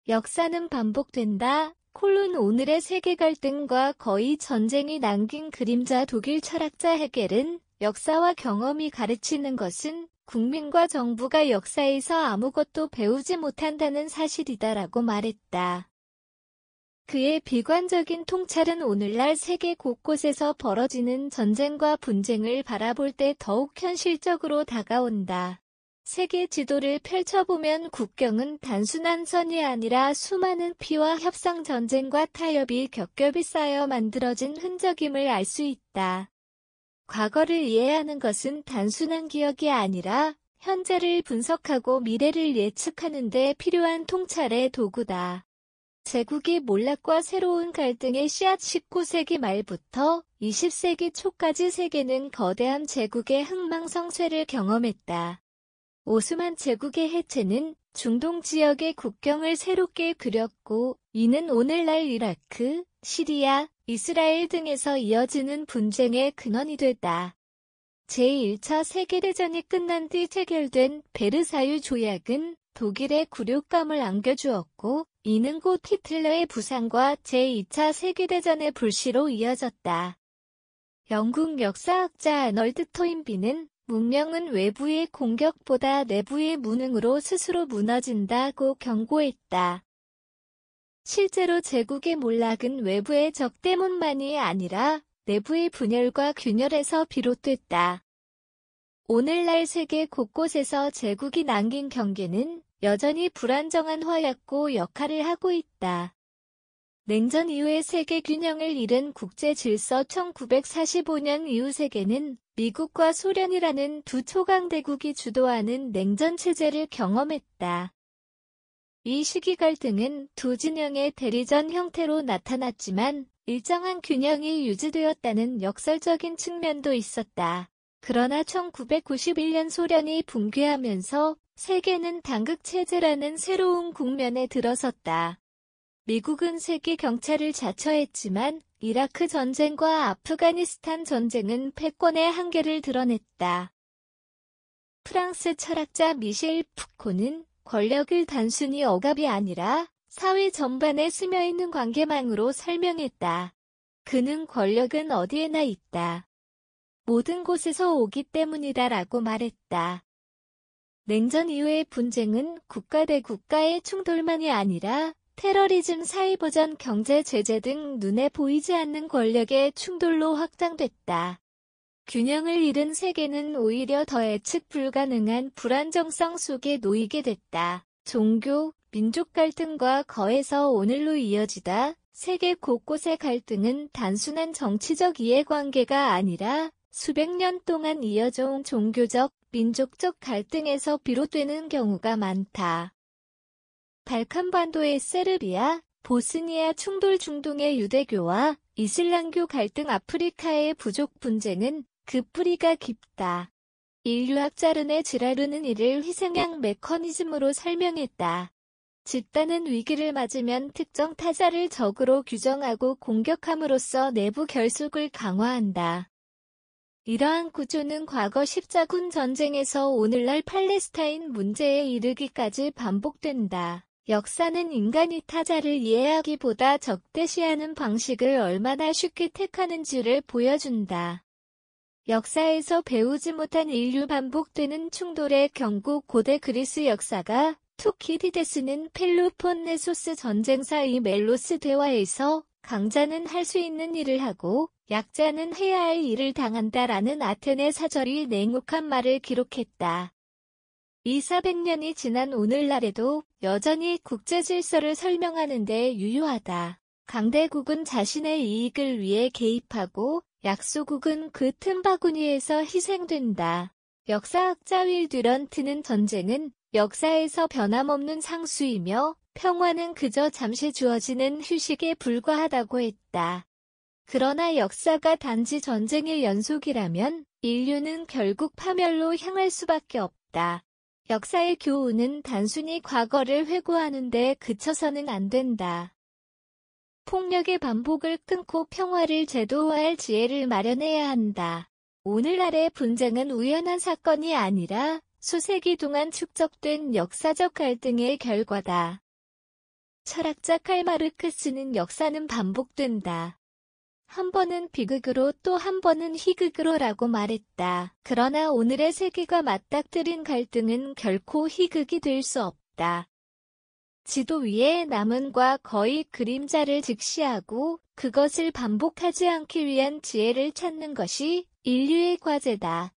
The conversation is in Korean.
역사는 반복된다. 오늘의 세계 갈등과 거의 전쟁이 남긴 그림자. 독일 철학자 헤겔은 역사와 경험이 가르치는 것은 국민과 정부가 역사에서 아무것도 배우지 못한다는 사실이다라고 말했다. 그의 비관적인 통찰은 오늘날 세계 곳곳에서 벌어지는 전쟁과 분쟁을 바라볼 때 더욱 현실적으로 다가온다. 세계 지도를 펼쳐보면 국경은 단순한 선이 아니라 수많은 피와 협상, 전쟁과 타협이 겹겹이 쌓여 만들어진 흔적임을 알 수 있다. 과거를 이해하는 것은 단순한 기억이 아니라 현재를 분석하고 미래를 예측하는 데 필요한 통찰의 도구다. 제국의 몰락과 새로운 갈등의 씨앗. 19세기 말부터 20세기 초까지 세계는 거대한 제국의 흥망성쇠를 경험했다. 오스만 제국의 해체는 중동 지역의 국경을 새롭게 그렸고, 이는 오늘날 이라크, 시리아, 이스라엘 등에서 이어지는 분쟁의 근원이 됐다. 제1차 세계대전이 끝난 뒤 체결된 베르사유 조약은 독일의 굴욕감을 안겨주었고, 이는 곧 히틀러의 부상과 제2차 세계대전의 불씨로 이어졌다. 영국 역사학자 아널드 토인비는 문명은 외부의 공격보다 내부의 무능으로 스스로 무너진다고 경고했다. 실제로 제국의 몰락은 외부의 적 때문만이 아니라 내부의 분열과 균열에서 비롯됐다. 오늘날 세계 곳곳에서 제국이 남긴 경계는 여전히 불안정한 화약고 역할을 하고 있다. 냉전 이후의 세계 균형을 잃은 국제 질서. 1945년 이후 세계는 미국과 소련이라는 두 초강대국이 주도하는 냉전 체제를 경험했다. 이 시기 갈등은 두 진영의 대리전 형태로 나타났지만 일정한 균형이 유지되었다는 역설적인 측면도 있었다. 그러나 1991년 소련이 붕괴하면서 세계는 단극체제라는 새로운 국면에 들어섰다. 미국은 세계 경찰을 자처했지만 이라크 전쟁과 아프가니스탄 전쟁은 패권의 한계를 드러냈다. 프랑스 철학자 미셸 푸코는 권력을 단순히 억압이 아니라 사회 전반에 스며있는 관계망으로 설명했다. 그는 권력은 어디에나 있다. 모든 곳에서 오기 때문이다라고 말했다. 냉전 이후의 분쟁은 국가 대 국가의 충돌만이 아니라 테러리즘, 사이버전, 경제 제재 등 눈에 보이지 않는 권력의 충돌로 확장됐다. 균형을 잃은 세계는 오히려 더 예측 불가능한 불안정성 속에 놓이게 됐다. 종교, 민족 갈등과 거에서 오늘로 이어지다 세계 곳곳의 갈등은 단순한 정치적 이해관계가 아니라 수백 년 동안 이어져온 종교적, 민족적 갈등에서 비롯되는 경우가 많다. 발칸반도의 세르비아, 보스니아 충돌, 중동의 유대교와 이슬람교 갈등, 아프리카의 부족 분쟁은 그 뿌리가 깊다. 인류학자 르네 지라르는 이를 희생양 메커니즘으로 설명했다. 집단은 위기를 맞으면 특정 타자를 적으로 규정하고 공격함으로써 내부 결속을 강화한다. 이러한 구조는 과거 십자군 전쟁에서 오늘날 팔레스타인 문제에 이르기까지 반복된다. 역사는 인간이 타자를 이해하기보다 적대시하는 방식을 얼마나 쉽게 택하는지를 보여준다. 역사에서 배우지 못한 인류 반복되는 충돌의 경고. 고대 그리스 역사가 투키디데스는 펠로폰네소스 전쟁사 이 멜로스 대화에서 강자는 할 수 있는 일을 하고 약자는 해야 할 일을 당한다라는 아테네 사절이 냉혹한 말을 기록했다. 400년이 지난 오늘날에도 여전히 국제 질서를 설명하는 데 유효하다. 강대국은 자신의 이익을 위해 개입하고 약소국은 그 틈바구니에서 희생된다. 역사학자 윌 듀런트는 전쟁은 역사에서 변함없는 상수이며 평화는 그저 잠시 주어지는 휴식에 불과하다고 했다. 그러나 역사가 단지 전쟁의 연속이라면 인류는 결국 파멸로 향할 수밖에 없다. 역사의 교훈은 단순히 과거를 회고하는 데 그쳐서는 안 된다. 폭력의 반복을 끊고 평화를 제도화할 지혜를 마련해야 한다. 오늘날의 분쟁은 우연한 사건이 아니라 수세기 동안 축적된 역사적 갈등의 결과다. 철학자 칼 마르크스는 역사는 반복된다. 한 번은 비극으로 또 한 번은 희극으로라고 말했다. 그러나 오늘의 세계가 맞닥뜨린 갈등은 결코 희극이 될 수 없다. 지도 위에 남은과 거의 그림자를 직시하고 그것을 반복하지 않기 위한 지혜를 찾는 것이 인류의 과제다.